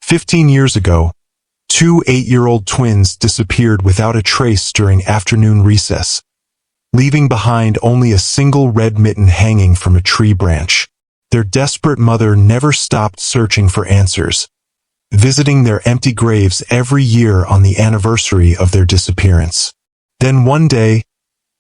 15 years ago, two 8-year-old twins disappeared without a trace during afternoon recess, leaving behind only a single red mitten hanging from a tree branch. Their desperate mother never stopped searching for answers, visiting their empty graves every year on the anniversary of their disappearance. Then one day,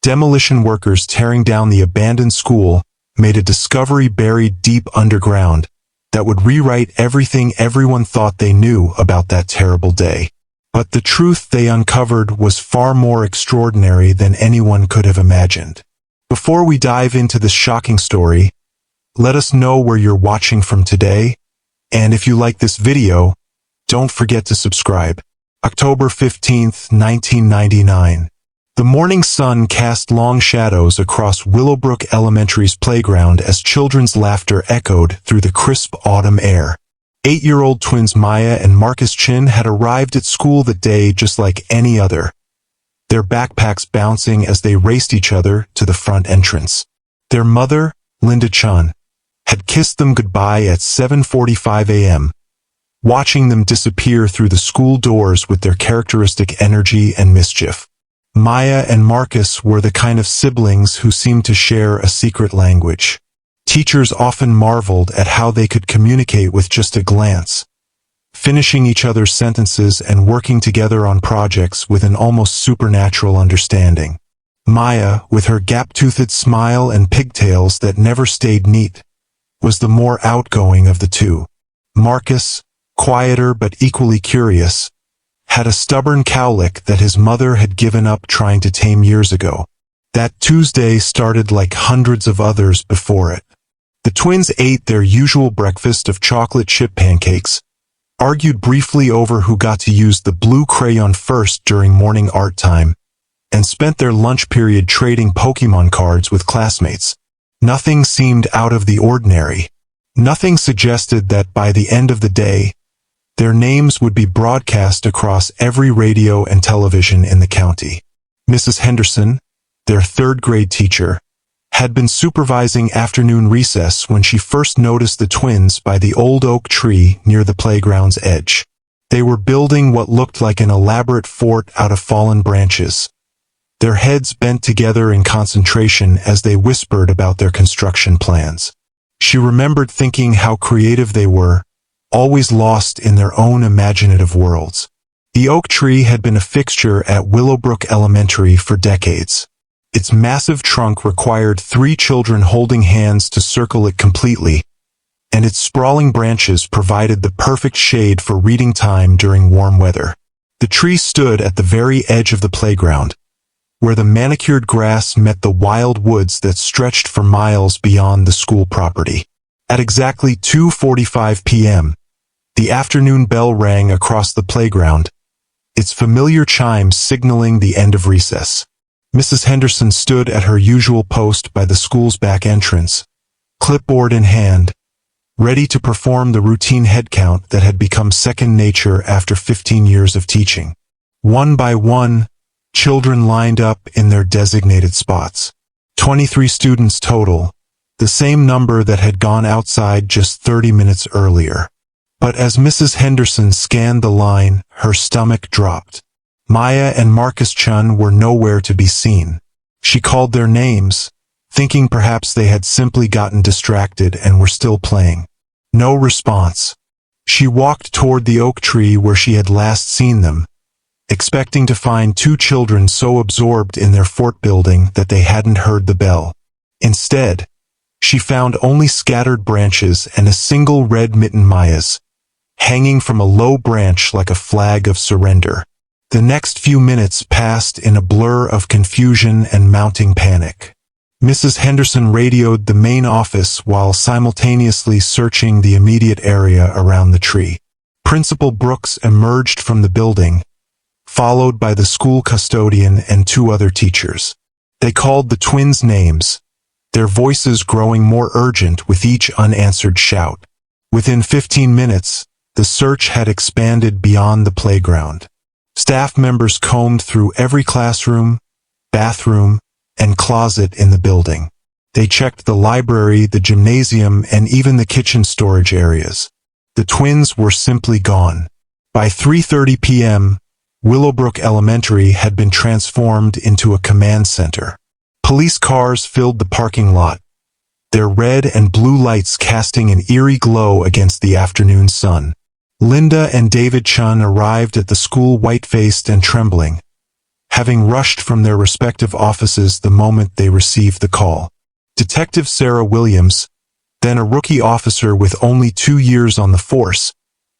demolition workers tearing down the abandoned school made a discovery buried deep underground that would rewrite everything everyone thought they knew about that terrible day. But the truth they uncovered was far more extraordinary than anyone could have imagined. Before we dive into this shocking story, let us know where you're watching from today, and if you like this video, don't forget to subscribe. October 15th, 1999. The morning sun cast long shadows across Willowbrook Elementary's playground as children's laughter echoed through the crisp autumn air. 8-year-old twins Maya and Marcus Chin had arrived at school that day just like any other, their backpacks bouncing as they raced each other to the front entrance. Their mother, Linda Chun, had kissed them goodbye at 7:45 a.m., watching them disappear through the school doors with their characteristic energy and mischief. Maya and Marcus were the kind of siblings who seemed to share a secret language. Teachers often marveled at how they could communicate with just a glance, finishing each other's sentences and working together on projects with an almost supernatural understanding. Maya, with her gap-toothed smile and pigtails that never stayed neat, was the more outgoing of the two. Marcus, quieter but equally curious, had a stubborn cowlick that his mother had given up trying to tame years ago. That Tuesday started like hundreds of others before it. The twins ate their usual breakfast of chocolate chip pancakes, argued briefly over who got to use the blue crayon first during morning art time, and spent their lunch period trading Pokemon cards with classmates. Nothing seemed out of the ordinary. Nothing suggested that by the end of the day, their names would be broadcast across every radio and television in the county. Mrs. Henderson, their third-grade teacher, had been supervising afternoon recess when she first noticed the twins by the old oak tree near the playground's edge. They were building what looked like an elaborate fort out of fallen branches, their heads bent together in concentration as they whispered about their construction plans. She remembered thinking how creative they were, always lost in their own imaginative worlds. The oak tree had been a fixture at Willowbrook Elementary for decades. Its massive trunk required 3 children holding hands to circle it completely, and its sprawling branches provided the perfect shade for reading time during warm weather. The tree stood at the very edge of the playground, where the manicured grass met the wild woods that stretched for miles beyond the school property. At exactly 2:45 p.m., the afternoon bell rang across the playground, its familiar chime signaling the end of recess. Mrs. Henderson stood at her usual post by the school's back entrance, clipboard in hand, ready to perform the routine head count that had become second nature after 15 years of teaching. One by one, children lined up in their designated spots. 23 students total, the same number that had gone outside just 30 minutes earlier. But as Mrs. Henderson scanned the line, her stomach dropped. Maya and Marcus Chun were nowhere to be seen. She called their names, thinking perhaps they had simply gotten distracted and were still playing. No response. She walked toward the oak tree where she had last seen them, expecting to find 2 children so absorbed in their fort building that they hadn't heard the bell. Instead, she found only scattered branches and a single red mitten Maya's, hanging from a low branch like a flag of surrender. The next few minutes passed in a blur of confusion and mounting panic. Mrs. Henderson radioed the main office while simultaneously searching the immediate area around the tree. Principal Brooks emerged from the building, followed by the school custodian and 2 other teachers. They called the twins' names, their voices growing more urgent with each unanswered shout. Within 15 minutes, the search had expanded beyond the playground. Staff members combed through every classroom, bathroom, and closet in the building. They checked the library, the gymnasium, and even the kitchen storage areas. The twins were simply gone. By 3:30 p.m., Willowbrook Elementary had been transformed into a command center. Police cars filled the parking lot, their red and blue lights casting an eerie glow against the afternoon sun. Linda and David Chun arrived at the school white-faced and trembling, having rushed from their respective offices the moment they received the call. Detective Sarah Williams, then a rookie officer with only 2 years on the force,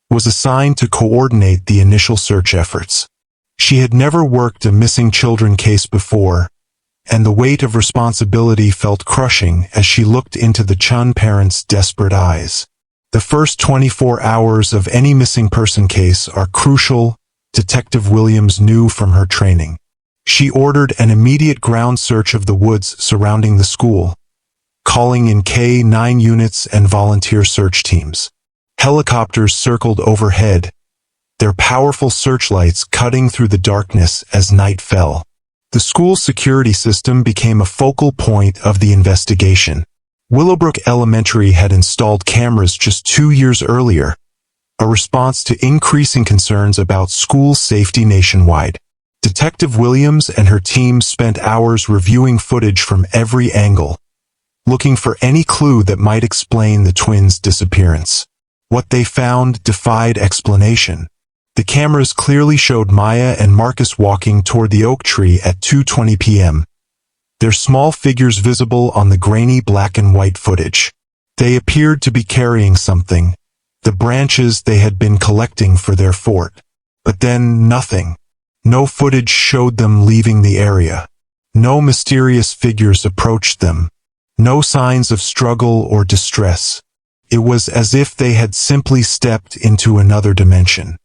was assigned to coordinate the initial search efforts. She had never worked a missing children case before, and the weight of responsibility felt crushing as she looked into the Chun parents' desperate eyes. The first 24 hours of any missing person case are crucial, Detective Williams knew from her training. She ordered an immediate ground search of the woods surrounding the school, calling in K-9 units and volunteer search teams. Helicopters circled overhead, their powerful searchlights cutting through the darkness as night fell. The school's security system became a focal point of the investigation. Willowbrook Elementary had installed cameras just 2 years earlier, a response to increasing concerns about school safety nationwide. Detective Williams and her team spent hours reviewing footage from every angle, looking for any clue that might explain the twins' disappearance. What they found defied explanation. The cameras clearly showed Maya and Marcus walking toward the oak tree at 2:20 p.m., their small figures visible on the grainy black and white footage. They appeared to be carrying something, the branches they had been collecting for their fort. But then nothing. No footage showed them leaving the area. No mysterious figures approached them. No signs of struggle or distress. It was as if they had simply stepped into another dimension.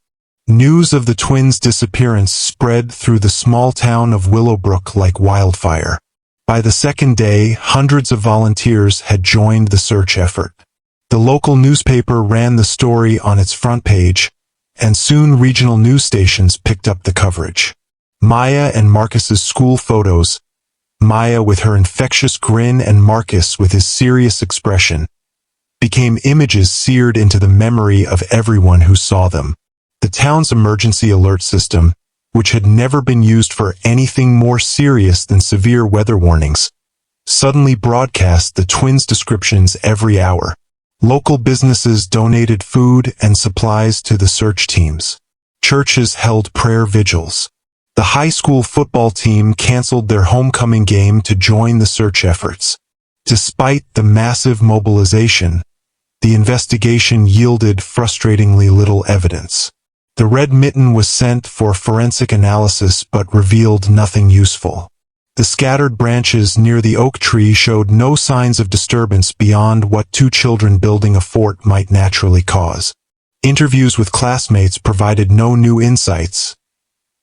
News of the twins' disappearance spread through the small town of Willowbrook like wildfire. By the second day, hundreds of volunteers had joined the search effort. The local newspaper ran the story on its front page, and soon regional news stations picked up the coverage. Maya and Marcus's school photos, Maya with her infectious grin and Marcus with his serious expression, became images seared into the memory of everyone who saw them. The town's emergency alert system, which had never been used for anything more serious than severe weather warnings, suddenly broadcast the twins' descriptions every hour. Local businesses donated food and supplies to the search teams. Churches held prayer vigils. The high school football team canceled their homecoming game to join the search efforts. Despite the massive mobilization, the investigation yielded frustratingly little evidence. The red mitten was sent for forensic analysis but revealed nothing useful. The scattered branches near the oak tree showed no signs of disturbance beyond what 2 children building a fort might naturally cause. Interviews with classmates provided no new insights.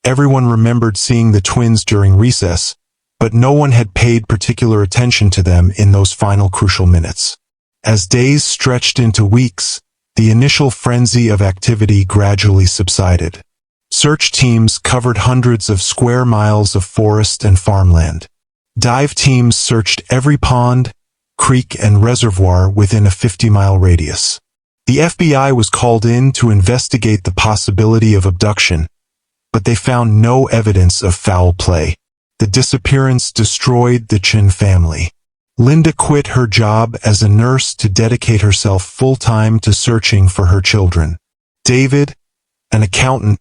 Everyone remembered seeing the twins during recess, but no one had paid particular attention to them in those final crucial minutes. As days stretched into weeks, the initial frenzy of activity gradually subsided. Search teams covered hundreds of square miles of forest and farmland. Dive teams searched every pond, creek, and reservoir within a 50-mile radius. The FBI was called in to investigate the possibility of abduction, but they found no evidence of foul play. The disappearance destroyed the Chin family. Linda quit her job as a nurse to dedicate herself full-time to searching for her children. David, an accountant,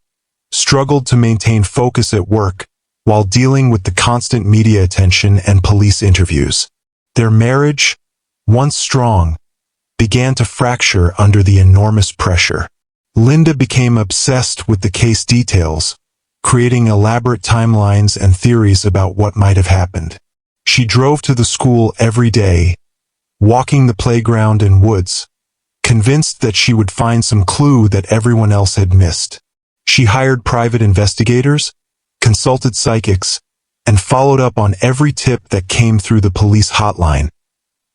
struggled to maintain focus at work while dealing with the constant media attention and police interviews. Their marriage, once strong, began to fracture under the enormous pressure. Linda became obsessed with the case details, creating elaborate timelines and theories about what might have happened. She drove to the school every day, walking the playground and woods, convinced that she would find some clue that everyone else had missed. She hired private investigators, consulted psychics, and followed up on every tip that came through the police hotline,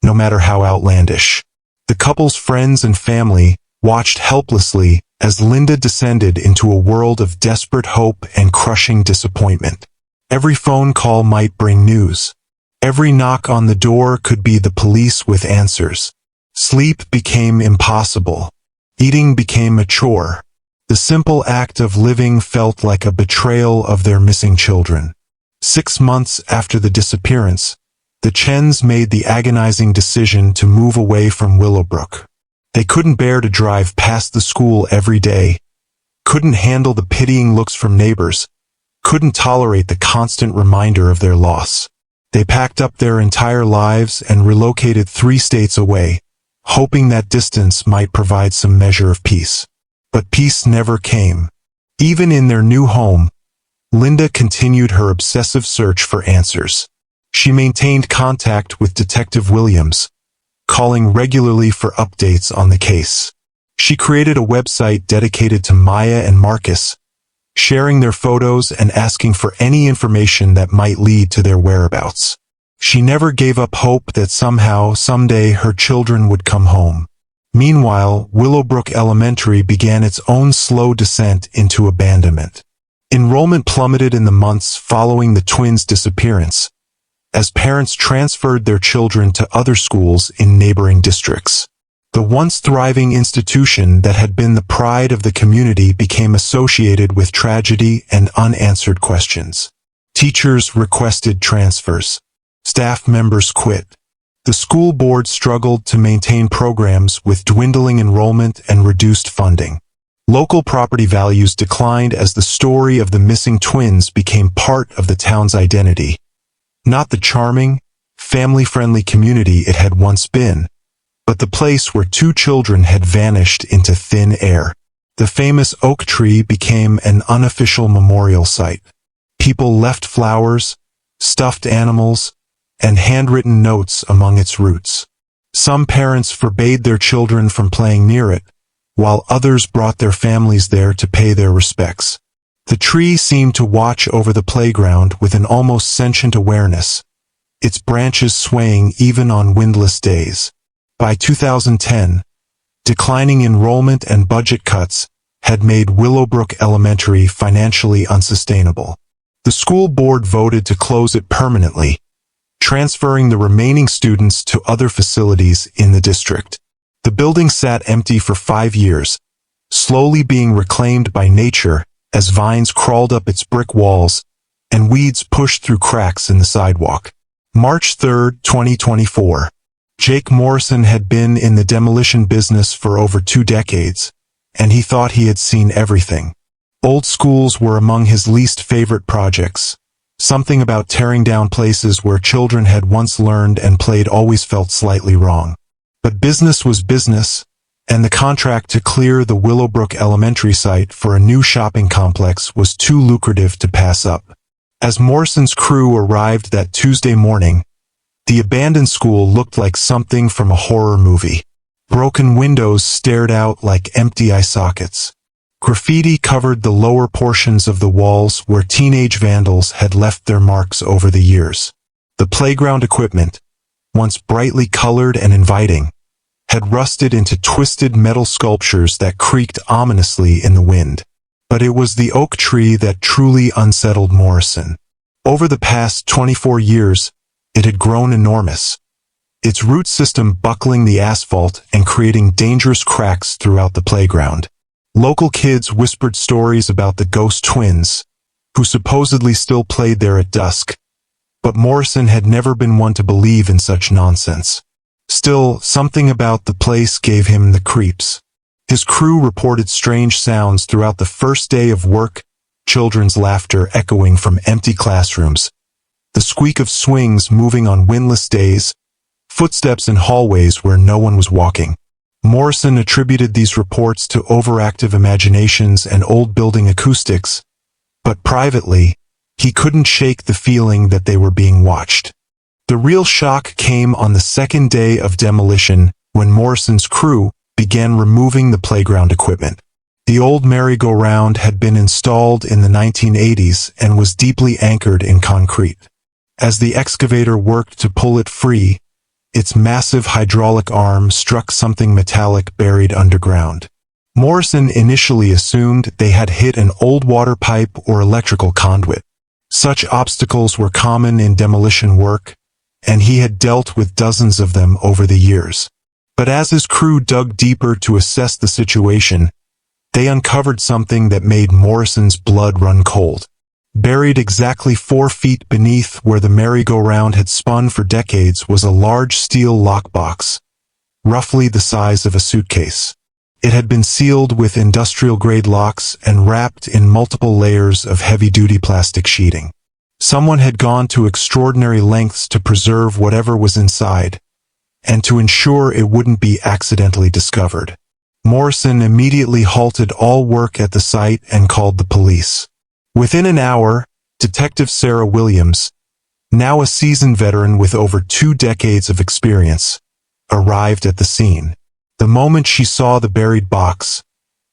no matter how outlandish. The couple's friends and family watched helplessly as Linda descended into a world of desperate hope and crushing disappointment. Every phone call might bring news. Every knock on the door could be the police with answers. Sleep became impossible. Eating became a chore. The simple act of living felt like a betrayal of their missing children. 6 months after the disappearance, the Chens made the agonizing decision to move away from Willowbrook. They couldn't bear to drive past the school every day, couldn't handle the pitying looks from neighbors, couldn't tolerate the constant reminder of their loss. They packed up their entire lives and relocated 3 states away, hoping that distance might provide some measure of peace. But peace never came. Even in their new home, Linda continued her obsessive search for answers. She maintained contact with Detective Williams, calling regularly for updates on the case. She created a website dedicated to Maya and Marcus, sharing their photos and asking for any information that might lead to their whereabouts. She never gave up hope that somehow, someday, her children would come home. Meanwhile, Willowbrook Elementary began its own slow descent into abandonment. Enrollment plummeted in the months following the twins' disappearance, as parents transferred their children to other schools in neighboring districts. The once thriving institution that had been the pride of the community became associated with tragedy and unanswered questions. Teachers requested transfers. Staff members quit. The school board struggled to maintain programs with dwindling enrollment and reduced funding. Local property values declined as the story of the missing twins became part of the town's identity. Not the charming, family-friendly community it had once been, but the place where 2 children had vanished into thin air. The famous oak tree became an unofficial memorial site. People left flowers, stuffed animals, and handwritten notes among its roots. Some parents forbade their children from playing near it, while others brought their families there to pay their respects. The tree seemed to watch over the playground with an almost sentient awareness, its branches swaying even on windless days. By 2010, declining enrollment and budget cuts had made Willowbrook Elementary financially unsustainable. The school board voted to close it permanently, transferring the remaining students to other facilities in the district. The building sat empty for 5 years, slowly being reclaimed by nature as vines crawled up its brick walls and weeds pushed through cracks in the sidewalk. March 3, 2024. Jake Morrison had been in the demolition business for over 2 decades, and he thought he had seen everything. Old schools were among his least favorite projects. Something about tearing down places where children had once learned and played always felt slightly wrong. But business was business, and the contract to clear the Willowbrook Elementary site for a new shopping complex was too lucrative to pass up. As Morrison's crew arrived that Tuesday morning, the abandoned school looked like something from a horror movie. Broken windows stared out like empty eye sockets. Graffiti covered the lower portions of the walls where teenage vandals had left their marks over the years. The playground equipment, once brightly colored and inviting, had rusted into twisted metal sculptures that creaked ominously in the wind. But it was the oak tree that truly unsettled Morrison. Over the past 24 years, it had grown enormous, its root system buckling the asphalt and creating dangerous cracks throughout the playground. Local kids whispered stories about the ghost twins, who supposedly still played there at dusk, but Morrison had never been one to believe in such nonsense. Still, something about the place gave him the creeps. His crew reported strange sounds throughout the first day of work, children's laughter echoing from empty classrooms, the squeak of swings moving on windless days, footsteps in hallways where no one was walking. Morrison attributed these reports to overactive imaginations and old building acoustics, but privately, he couldn't shake the feeling that they were being watched. The real shock came on the second day of demolition when Morrison's crew began removing the playground equipment. The old merry-go-round had been installed in the 1980s and was deeply anchored in concrete. As the excavator worked to pull it free, its massive hydraulic arm struck something metallic buried underground. Morrison initially assumed they had hit an old water pipe or electrical conduit. Such obstacles were common in demolition work, and he had dealt with dozens of them over the years. But as his crew dug deeper to assess the situation, they uncovered something that made Morrison's blood run cold. Buried exactly 4 feet beneath where the merry-go-round had spun for decades was a large steel lockbox, roughly the size of a suitcase. It had been sealed with industrial-grade locks and wrapped in multiple layers of heavy-duty plastic sheeting. Someone had gone to extraordinary lengths to preserve whatever was inside, and to ensure it wouldn't be accidentally discovered. Morrison immediately halted all work at the site and called the police. Within an hour, Detective Sarah Williams, now a seasoned veteran with over 2 decades of experience, arrived at the scene. The moment she saw the buried box,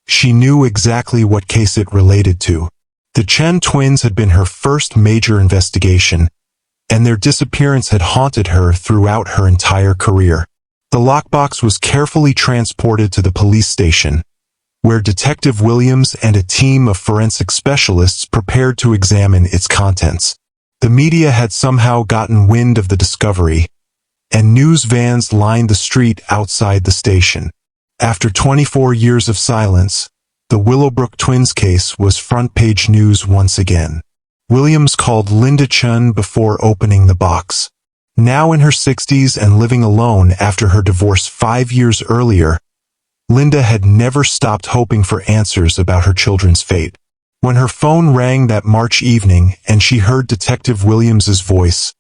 she knew exactly what case it related to. The Chen twins had been her first major investigation, and their disappearance had haunted her throughout her entire career. The lockbox was carefully transported to the police station, where Detective Williams and a team of forensic specialists prepared to examine its contents. The media had somehow gotten wind of the discovery, and news vans lined the street outside the station. After 24 years of silence, the Willowbrook twins case was front-page news once again. Williams called Linda Chen before opening the box. Now in her 60s and living alone after her divorce 5 years earlier, Linda had never stopped hoping for answers about her children's fate. When her phone rang that March evening and she heard Detective Williams's voice,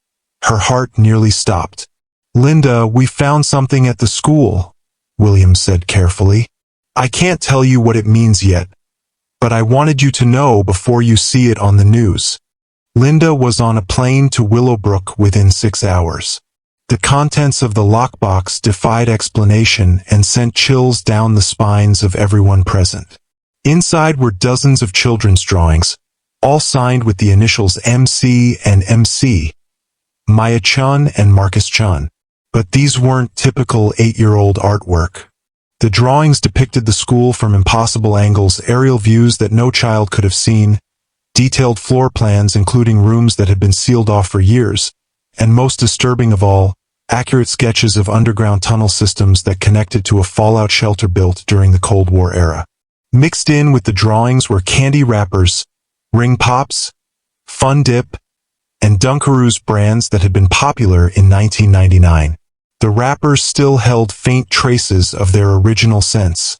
her heart nearly stopped. "Linda, we found something at the school," Williams said carefully. "I can't tell you what it means yet, but I wanted you to know before you see it on the news." Linda was on a plane to Willowbrook within 6 hours. The contents of the lockbox defied explanation and sent chills down the spines of everyone present. Inside were dozens of children's drawings, all signed with the initials MC and MC, Maya Chun and Marcus Chun. But these weren't typical 8-year-old artwork. The drawings depicted the school from impossible angles, aerial views that no child could have seen, detailed floor plans including rooms that had been sealed off for years, and most disturbing of all, accurate sketches of underground tunnel systems that connected to a fallout shelter built during the Cold War era. Mixed in with the drawings were candy wrappers, Ring Pops, Fun Dip, and Dunkaroos brands that had been popular in 1999. The wrappers still held faint traces of their original scents,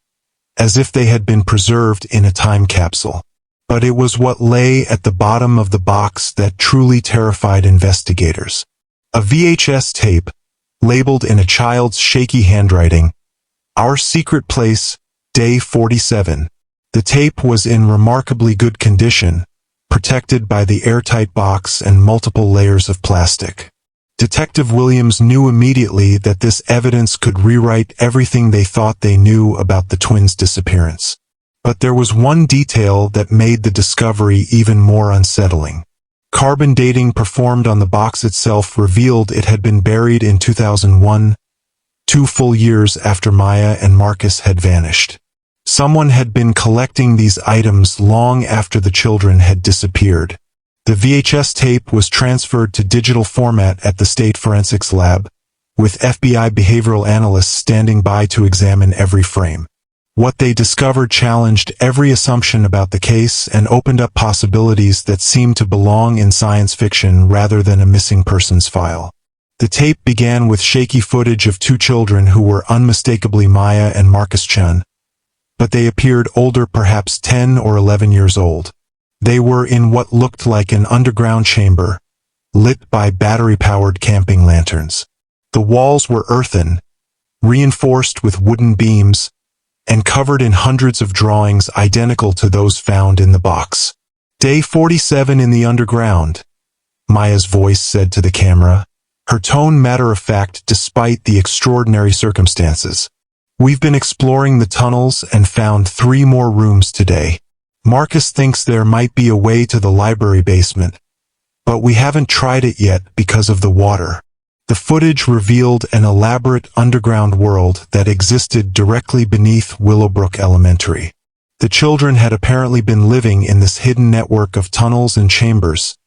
as if they had been preserved in a time capsule. But it was what lay at the bottom of the box that truly terrified investigators. A VHS tape, labeled in a child's shaky handwriting, "Our Secret Place, Day 47. The tape was in remarkably good condition, protected by the airtight box and multiple layers of plastic. Detective Williams knew immediately that this evidence could rewrite everything they thought they knew about the twins' disappearance. But there was one detail that made the discovery even more unsettling. Carbon dating performed on the box itself revealed it had been buried in 2001, 2 full years after Maya and Marcus had vanished. Someone had been collecting these items long after the children had disappeared. The VHS tape was transferred to digital format at the State Forensics Lab, with FBI behavioral analysts standing by to examine every frame. What they discovered challenged every assumption about the case and opened up possibilities that seemed to belong in science fiction rather than a missing persons file. The tape began with shaky footage of 2 children who were unmistakably Maya and Marcus Chun, but they appeared older, perhaps 10 or 11 years old. They were in what looked like an underground chamber, lit by battery-powered camping lanterns. The walls were earthen, reinforced with wooden beams, and covered in hundreds of drawings identical to those found in the box. "Day 47 in the underground," Maya's voice said to the camera, her tone matter-of-fact despite the extraordinary circumstances. "We've been exploring the tunnels and found 3 more rooms today. Marcus thinks there might be a way to the library basement, but we haven't tried it yet because of the water." The footage revealed an elaborate underground world that existed directly beneath Willowbrook Elementary. The children had apparently been living in this hidden network of tunnels and chambers,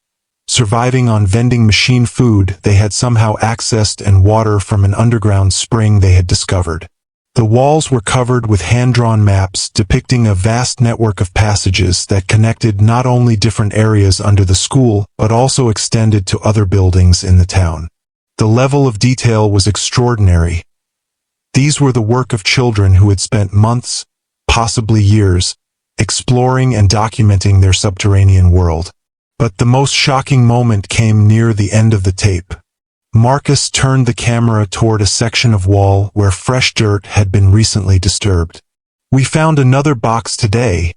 surviving on vending machine food they had somehow accessed and water from an underground spring they had discovered. The walls were covered with hand-drawn maps depicting a vast network of passages that connected not only different areas under the school, but also extended to other buildings in the town. The level of detail was extraordinary. These were the work of children who had spent months, possibly years, exploring and documenting their subterranean world. But the most shocking moment came near the end of the tape. Marcus turned the camera toward a section of wall where fresh dirt had been recently disturbed. "We found another box today,"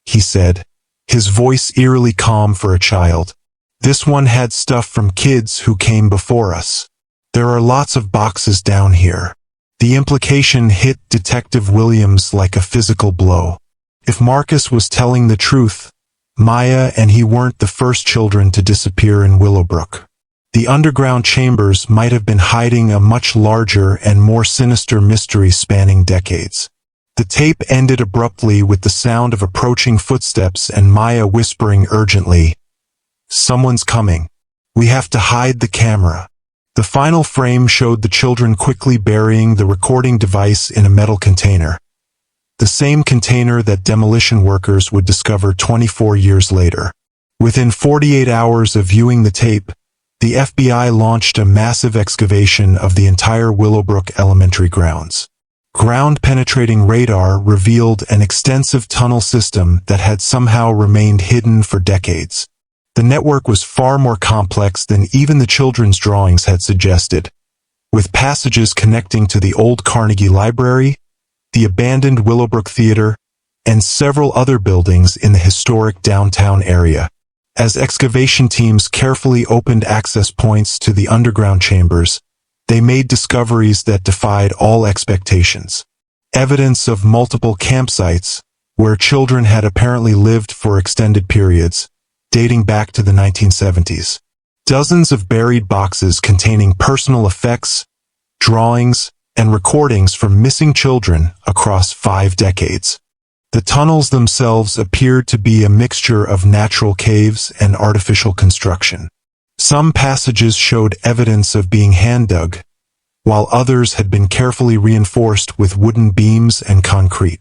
he said, his voice eerily calm for a child. "This one had stuff from kids who came before us. There are lots of boxes down here." The implication hit Detective Williams like a physical blow. If Marcus was telling the truth, Maya and he weren't the first children to disappear in Willowbrook. The underground chambers might have been hiding a much larger and more sinister mystery spanning decades. The tape ended abruptly with the sound of approaching footsteps and Maya whispering urgently, "Someone's coming. We have to hide the camera." The final frame showed the children quickly burying the recording device in a metal container. The same container that demolition workers would discover 24 years later. Within 48 hours of viewing the tape, the FBI launched a massive excavation of the entire Willowbrook elementary grounds. Ground-penetrating radar revealed an extensive tunnel system that had somehow remained hidden for decades. The network was far more complex than even the children's drawings had suggested, with passages connecting to the old Carnegie Library, the abandoned Willowbrook Theater, and several other buildings in the historic downtown area. As excavation teams carefully opened access points to the underground chambers, they made discoveries that defied all expectations. Evidence of multiple campsites, where children had apparently lived for extended periods, dating back to the 1970s. Dozens of buried boxes containing personal effects, drawings, and recordings from missing children across 5 decades. The tunnels themselves appeared to be a mixture of natural caves and artificial construction. Some passages showed evidence of being hand-dug, while others had been carefully reinforced with wooden beams and concrete.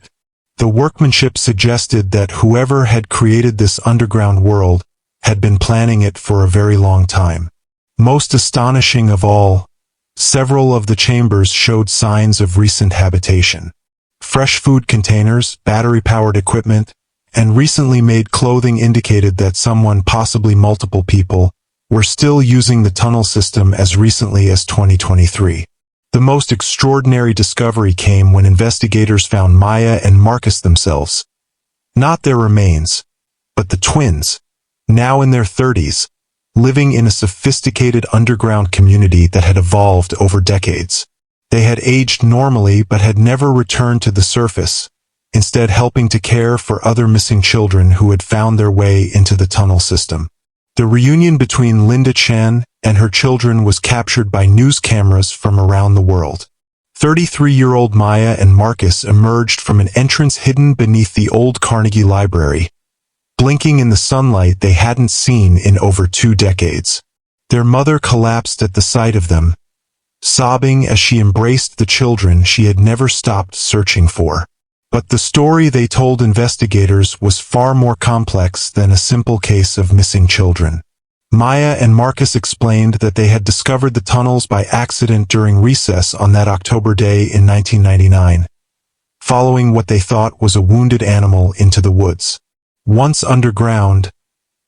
The workmanship suggested that whoever had created this underground world had been planning it for a very long time. Most astonishing of all, several of the chambers showed signs of recent habitation. Fresh food containers, battery-powered equipment, and recently made clothing indicated that someone, possibly multiple people, were still using the tunnel system as recently as 2023. The most extraordinary discovery came when investigators found Maya and Marcus themselves. Not their remains, but the twins, now in their 30s, living in a sophisticated underground community that had evolved over decades. They had aged normally but had never returned to the surface, instead helping to care for other missing children who had found their way into the tunnel system. The reunion between Linda Chan and her children was captured by news cameras from around the world. 33-year-old Maya and Marcus emerged from an entrance hidden beneath the old Carnegie Library, blinking in the sunlight they hadn't seen in over 2 decades. Their mother collapsed at the sight of them, sobbing as she embraced the children she had never stopped searching for. But the story they told investigators was far more complex than a simple case of missing children. Maya and Marcus explained that they had discovered the tunnels by accident during recess on that October day in 1999, following what they thought was a wounded animal into the woods. Once underground,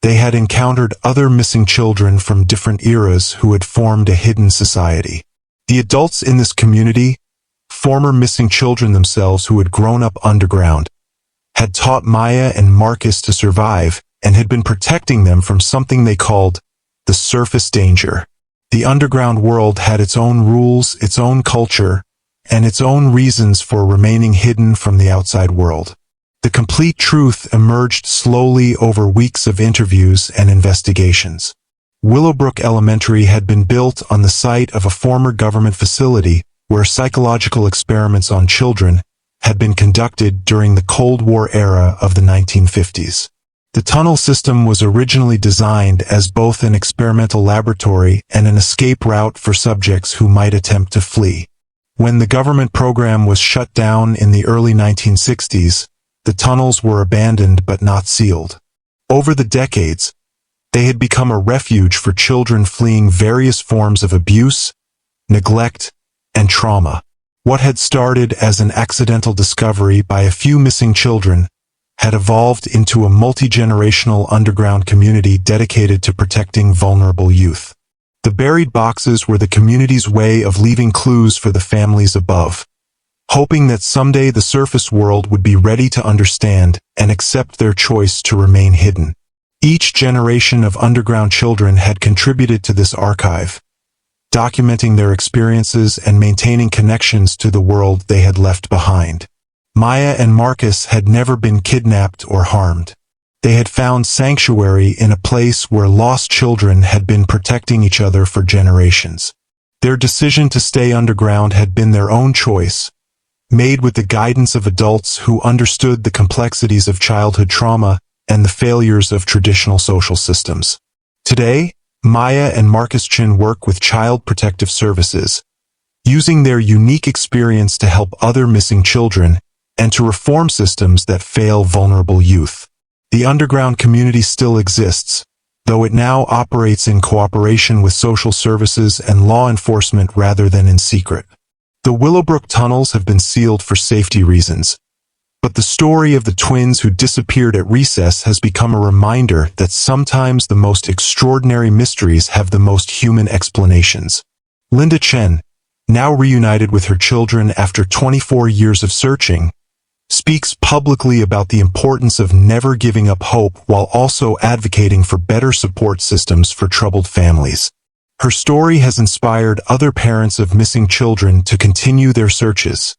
they had encountered other missing children from different eras who had formed a hidden society. The adults in this community, former missing children themselves who had grown up underground, had taught Maya and Marcus to survive and had been protecting them from something they called the surface danger. The underground world had its own rules, its own culture, and its own reasons for remaining hidden from the outside world. The complete truth emerged slowly over weeks of interviews and investigations. Willowbrook Elementary had been built on the site of a former government facility where psychological experiments on children had been conducted during the Cold War era of the 1950s. The tunnel system was originally designed as both an experimental laboratory and an escape route for subjects who might attempt to flee. When the government program was shut down in the early 1960s, the tunnels were abandoned but not sealed. Over the decades, they had become a refuge for children fleeing various forms of abuse, neglect, and trauma. What had started as an accidental discovery by a few missing children had evolved into a multi-generational underground community dedicated to protecting vulnerable youth. The buried boxes were the community's way of leaving clues for the families above, hoping that someday the surface world would be ready to understand and accept their choice to remain hidden. Each generation of underground children had contributed to this archive, documenting their experiences and maintaining connections to the world they had left behind. Maya and Marcus had never been kidnapped or harmed. They had found sanctuary in a place where lost children had been protecting each other for generations. Their decision to stay underground had been their own choice, made with the guidance of adults who understood the complexities of childhood trauma and the failures of traditional social systems. Today, Maya and Marcus Chin work with Child Protective Services, using their unique experience to help other missing children and to reform systems that fail vulnerable youth. The underground community still exists, though it now operates in cooperation with social services and law enforcement rather than in secret. The Willowbrook tunnels have been sealed for safety reasons, but the story of the twins who disappeared at recess has become a reminder that sometimes the most extraordinary mysteries have the most human explanations. Linda Chen, now reunited with her children after 24 years of searching, speaks publicly about the importance of never giving up hope while also advocating for better support systems for troubled families. Her story has inspired other parents of missing children to continue their searches,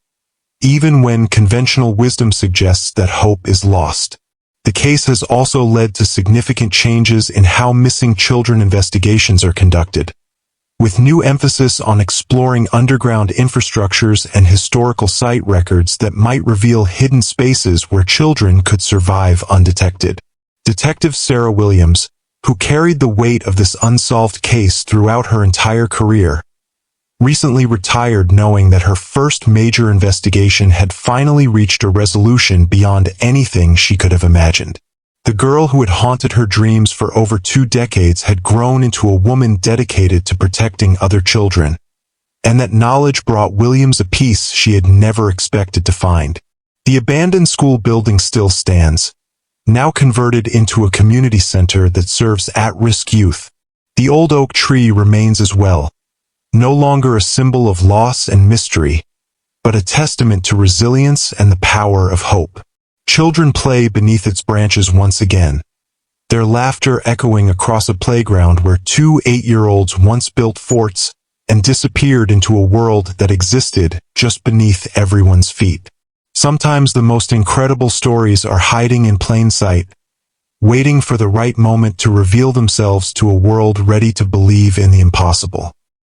even when conventional wisdom suggests that hope is lost. The case has also led to significant changes in how missing children investigations are conducted, with new emphasis on exploring underground infrastructures and historical site records that might reveal hidden spaces where children could survive undetected. Detective Sarah Williams, who carried the weight of this unsolved case throughout her entire career, recently retired knowing that her first major investigation had finally reached a resolution beyond anything she could have imagined. The girl who had haunted her dreams for over 2 decades had grown into a woman dedicated to protecting other children, and that knowledge brought Williams a peace she had never expected to find. The abandoned school building still stands, now converted into a community center that serves at-risk youth. The old oak tree remains as well, no longer a symbol of loss and mystery, but a testament to resilience and the power of hope. Children play beneath its branches once again, their laughter echoing across a playground where 2 8-year-olds once built forts and disappeared into a world that existed just beneath everyone's feet. Sometimes the most incredible stories are hiding in plain sight, waiting for the right moment to reveal themselves to a world ready to believe in the impossible.